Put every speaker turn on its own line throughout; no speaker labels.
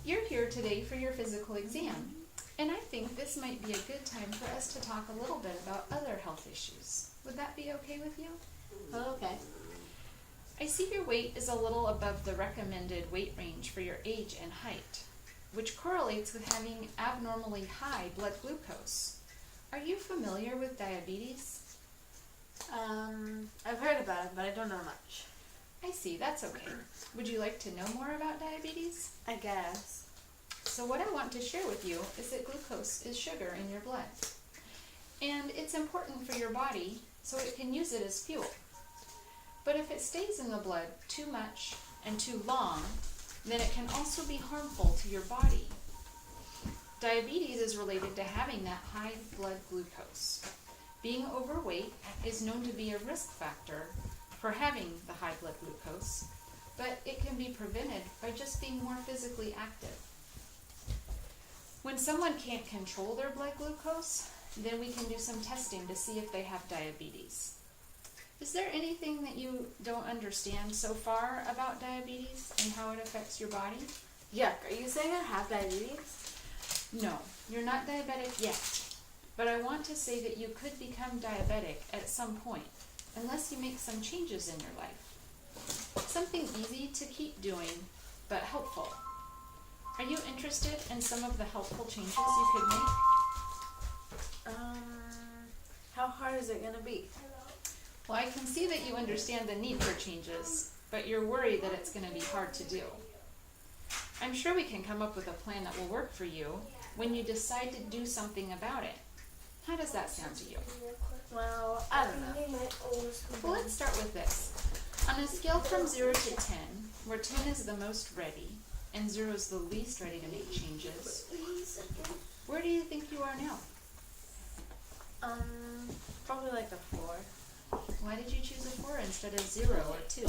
You're here today for your physical exam, and I think this might be a good time for us to talk a little bit about other health issues. Would that be okay with you?
Okay.
I see your weight is a little above the recommended weight range for your age and height, which correlates with having abnormally high blood glucose. Are you familiar with diabetes?
I've heard about it, but I don't know much.
I see, that's okay. Would you like to know more about diabetes?
I guess.
So what I want to share with you is that glucose is sugar in your blood. And it's important for your body so it can use it as fuel. But if it stays in the blood too much and too long, then it can also be harmful to your body. Diabetes is related to having that high blood glucose. Being overweight is known to be a risk factor for having the high blood glucose, but it can be prevented by just being more physically active. When someone can't control their blood glucose, then we can do some testing to see if they have diabetes. Is there anything that you don't understand so far about diabetes and how it affects your body?
Yuck, are you saying I have diabetes?
No, you're not diabetic yet, but I want to say that you could become diabetic at some point, unless you make some changes in your life. Something easy to keep doing, but helpful. Are you interested in some of the helpful changes you could make?
How hard is it gonna be?
Well, I can see that you understand the need for changes, but you're worried that it's going to be hard to do. I'm sure we can come up with a plan that will work for you when you decide to do something about it. How does that sound to you?
Well, I don't know.
Well, let's start with this. On a scale from 0 to 10, where 10 is the most ready and 0 is the least ready to make changes, where do you think you are now?
Probably like a 4.
Why did you choose a 4 instead of 0 or 2?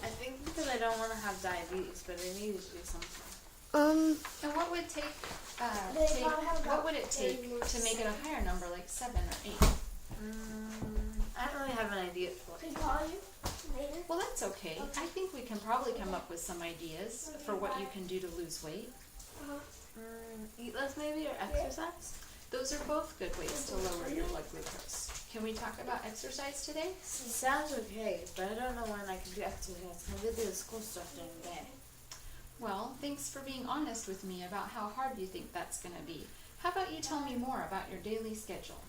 I think because I don't want to have diabetes, but I needed to do something.
And what would it take to make it a higher number, like 7 or 8?
I don't really have an idea for it.
Well, that's okay. I think we can probably come up with some ideas for what you can do to lose weight.
Eat less maybe, or exercise?
Those are both good ways to lower your blood glucose. Can we talk about exercise today?
Sounds okay, but I don't know when I can do exercise. I'm busy with school stuff during the day.
Well, thanks for being honest with me about how hard you think that's going to be. How about you tell me more about your daily schedule?